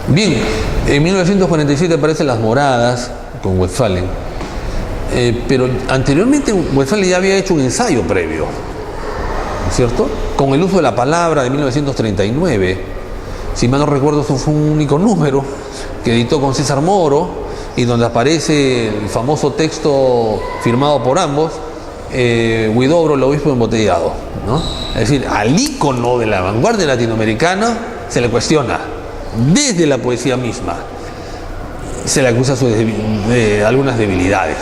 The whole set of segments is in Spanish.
Bien, en 1947 aparecen Las Moradas con Westphalen, pero anteriormente Westphalen ya había hecho un ensayo previo, ¿cierto? Con el uso de la palabra de 1939. Si mal no recuerdo, eso fue un único número que editó con César Moro y donde aparece el famoso texto firmado por ambos, Huidobro, el obispo embotellado, ¿no? Es decir, al ícono de la vanguardia latinoamericana se le cuestiona desde la poesía misma, se le acusa de algunas debilidades.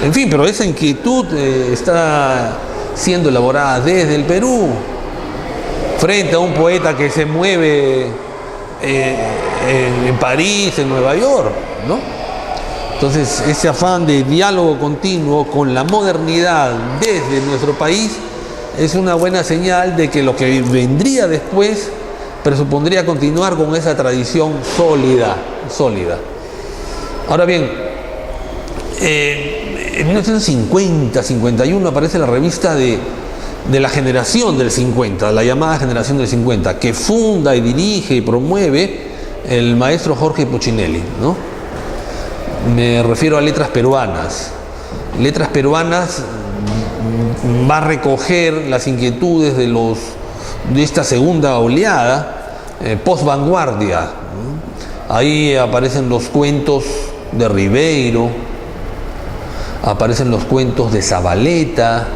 En fin, pero esa inquietud está siendo elaborada desde el Perú frente a un poeta que se mueve en París, en Nueva York, ¿no? Entonces, ese afán de diálogo continuo con la modernidad desde nuestro país es una buena señal de que lo que vendría después presupondría continuar con esa tradición sólida. Ahora bien, en 1950, 51 aparece la revista de la generación del 50, la llamada generación del 50, que funda y dirige y promueve el maestro Jorge Puccinelli, ¿no? Me refiero a Letras Peruanas. Letras Peruanas va a recoger las inquietudes de esta segunda oleada, post-vanguardia, ¿no? Ahí aparecen los cuentos de Ribeiro, aparecen los cuentos de Zabaleta,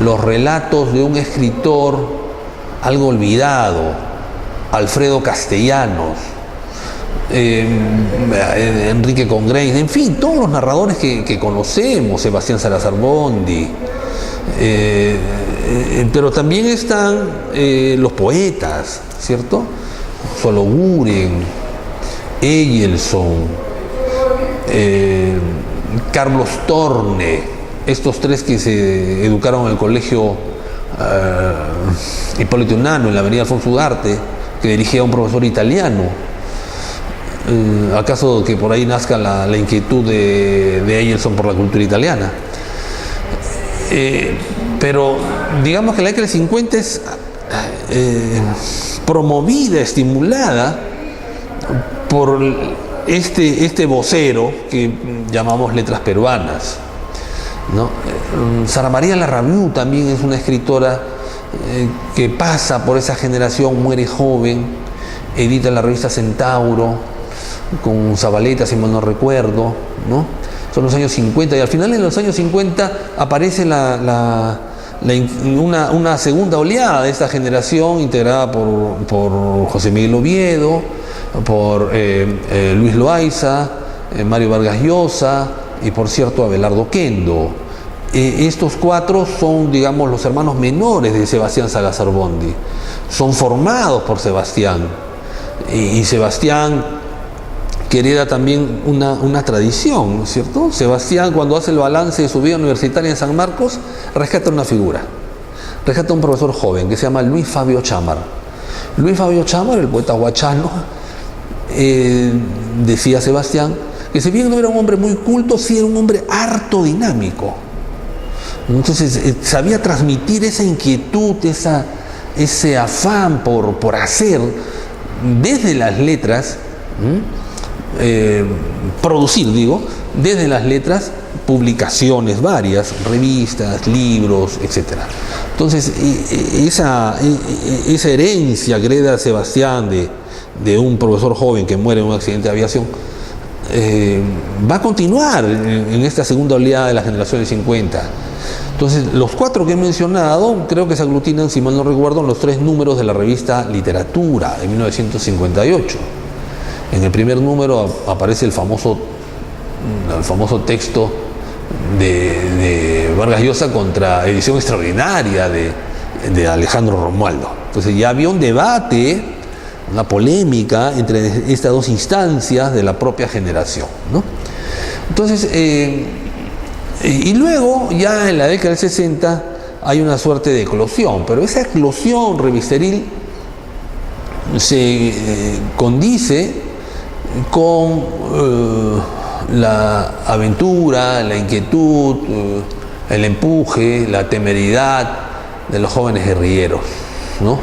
los relatos de un escritor algo olvidado, Alfredo Castellanos, Enrique Congreis, en fin, todos los narradores que conocemos, Sebastián Salazar Bondi, pero también están los poetas, ¿cierto? Sologuren, Eyelson, Carlos Torne, estos tres que se educaron en el colegio Hipólito Unanue en la avenida Alfonso Ugarte, que dirigía un profesor italiano. ¿Acaso que por ahí nazca la inquietud de Eyelson por la cultura italiana? Pero digamos que la década del 50 es promovida, estimulada por este vocero que llamamos Letras Peruanas, ¿no? Sara María Larrabiu también es una escritora que pasa por esa generación, muere joven, edita la revista Centauro con Zabaleta, si mal no recuerdo, ¿no? Son los años 50 y al final de los años 50 aparece una segunda oleada de esta generación integrada por José Miguel Oviedo, por Luis Loaiza, Mario Vargas Llosa y por cierto Abelardo Kendo. Estos cuatro son, digamos, los hermanos menores de Sebastián Salazar Bondi. Son formados por Sebastián y Sebastián que hereda también una tradición, ¿cierto? Sebastián, cuando hace el balance de su vida universitaria en San Marcos, rescata una figura, rescata a un profesor joven que se llama Luis Fabio Chámar. Luis Fabio Chámar, el poeta huachano, decía Sebastián, que si bien no era un hombre muy culto, sí era un hombre harto dinámico. Entonces sabía transmitir esa inquietud, ese afán por hacer desde las letras, producir, desde las letras, publicaciones varias, revistas, libros, etc. Entonces, esa herencia que hereda Sebastián de un profesor joven que muere en un accidente de aviación, va a continuar en esta segunda oleada de la generación del 50. Entonces, los cuatro que he mencionado creo que se aglutinan, si mal no recuerdo, en los 3 números de la revista Literatura de 1958. En el primer número aparece el famoso texto de Vargas Llosa contra Edición Extraordinaria de Alejandro Romualdo. Entonces ya había un debate, una polémica entre estas dos instancias de la propia generación, ¿no? Entonces, y luego ya en la década del 60 hay una suerte de eclosión, pero esa eclosión revisteril se condice con la aventura, la inquietud, el empuje, la temeridad de los jóvenes guerrilleros, ¿no?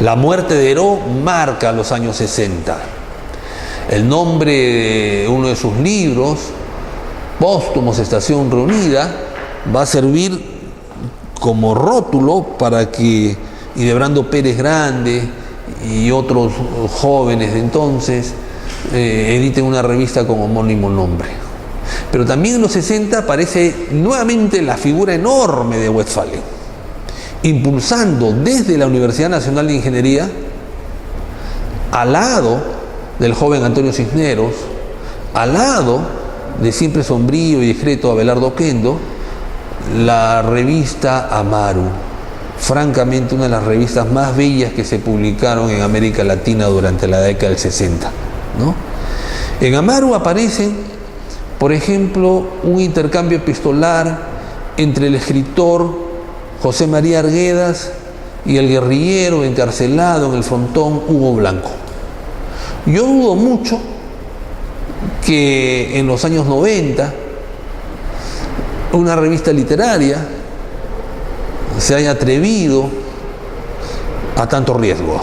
La muerte de Heró marca los años 60. El nombre de uno de sus libros, póstumos, Estación Reunida, va a servir como rótulo para que Hildebrando Pérez Grande y otros jóvenes de entonces editen una revista con homónimo nombre. Pero también en los 60 aparece nuevamente la figura enorme de Westphalen, impulsando desde la Universidad Nacional de Ingeniería, al lado del joven Antonio Cisneros, al lado de siempre sombrío y discreto Abelardo Oquendo, la revista Amaru, francamente una de las revistas más bellas que se publicaron en América Latina durante la década del 60, ¿no? En Amaru aparecen, por ejemplo, un intercambio epistolar entre el escritor José María Arguedas y el guerrillero encarcelado en el frontón Hugo Blanco. Yo dudo mucho que en los años 90 una revista literaria se haya atrevido a tanto riesgo,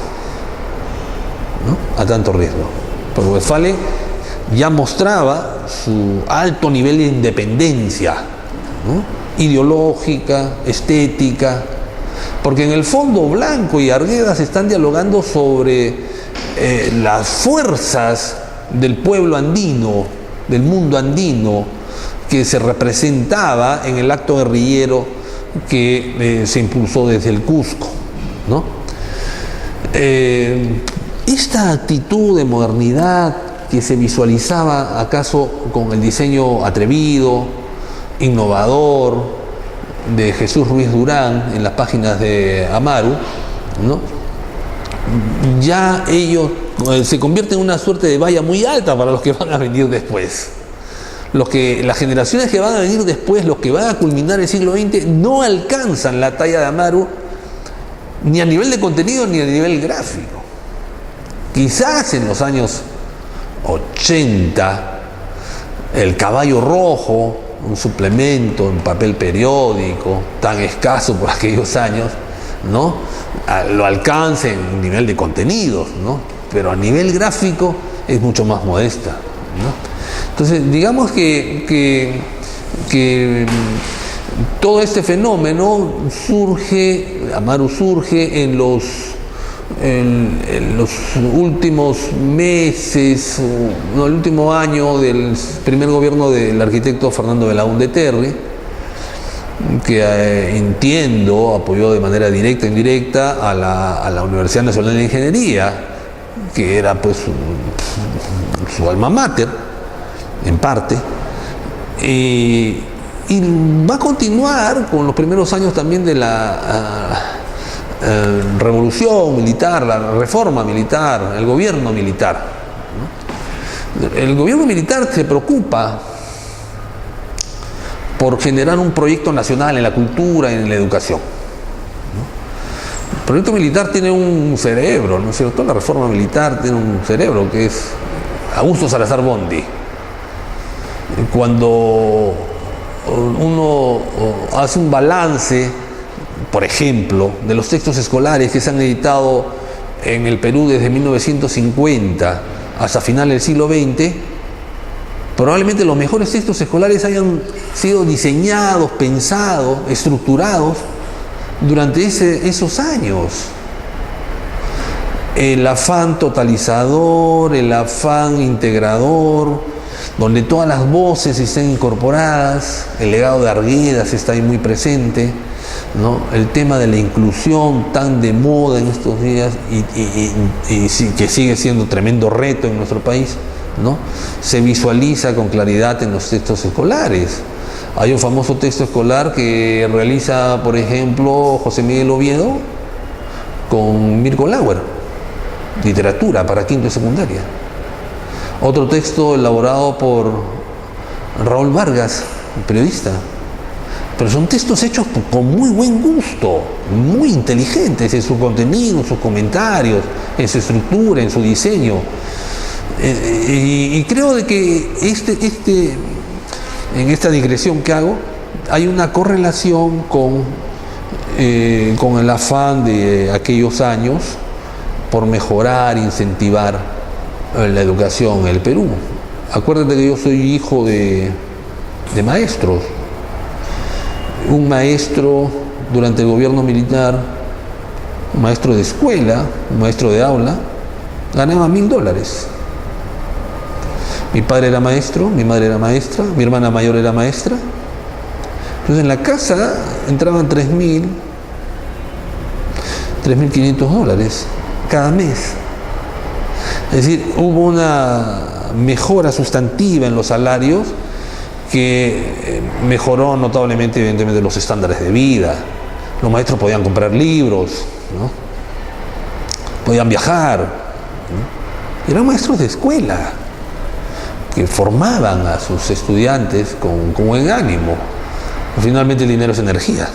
¿no? A tanto riesgo. Porque Westphalen ya mostraba su alto nivel de independencia, ¿no? Ideológica, estética, porque en el fondo Blanco y Arguedas están dialogando sobre las fuerzas del pueblo andino, del mundo andino, que se representaba en el acto guerrillero que se impulsó desde el Cusco, ¿no? Esta actitud de modernidad que se visualizaba acaso con el diseño atrevido, innovador de Jesús Ruiz Durán en las páginas de Amaru, ¿no? Ya ellos se convierten en una suerte de valla muy alta para los que van a venir después. Las generaciones que van a venir después, los que van a culminar el siglo XX, no alcanzan la talla de Amaru ni a nivel de contenido ni a nivel gráfico. Quizás en los años 80, El Caballo Rojo, un suplemento en papel periódico, tan escaso por aquellos años, ¿no? Lo alcanza en nivel de contenidos, ¿no? Pero a nivel gráfico es mucho más modesta, ¿no? Entonces, digamos que todo este fenómeno Amaru surge en los últimos meses, no, el último año del primer gobierno del arquitecto Fernando Belaúnde Terry, que entiendo apoyó de manera directa e indirecta a la Universidad Nacional de Ingeniería, que era pues su alma mater, en parte, y va a continuar con los primeros años también de la revolución militar, la reforma militar, el gobierno militar, ¿no? El gobierno militar se preocupa por generar un proyecto nacional en la cultura y en la educación, ¿no? El proyecto militar tiene un cerebro, ¿no es cierto? La reforma militar tiene un cerebro que es Augusto Salazar Bondi. Cuando uno hace un balance, por ejemplo, de los textos escolares que se han editado en el Perú desde 1950 hasta finales del siglo XX, probablemente los mejores textos escolares hayan sido diseñados, pensados, estructurados durante esos años. El afán totalizador, el afán integrador, donde todas las voces están incorporadas, el legado de Arguedas está ahí muy presente, ¿no? El tema de la inclusión tan de moda en estos días y que sigue siendo tremendo reto en nuestro país, ¿no? Se visualiza con claridad en los textos escolares. Hay un famoso texto escolar que realiza, por ejemplo, José Miguel Oviedo con Mirko Lauer, literatura para quinto y secundaria. Otro texto elaborado por Raúl Vargas, periodista. Pero son textos hechos con muy buen gusto, muy inteligentes en su contenido, en sus comentarios, en su estructura, en su diseño. Y creo de que en esta digresión que hago hay una correlación con el afán de aquellos años por mejorar, incentivar la educación en el Perú. Acuérdate que yo soy hijo de maestros. Un maestro durante el gobierno militar, un maestro de escuela, un maestro de aula, ganaba $1000. Mi padre era maestro, mi madre era maestra, mi hermana mayor era maestra. Entonces en la casa entraban $3.500 cada mes. Es decir, hubo una mejora sustantiva en los salarios que mejoró notablemente, evidentemente, los estándares de vida. Los maestros podían comprar libros, ¿no? Podían viajar, ¿no? Eran maestros de escuela que formaban a sus estudiantes con buen ánimo. Finalmente el dinero es energía.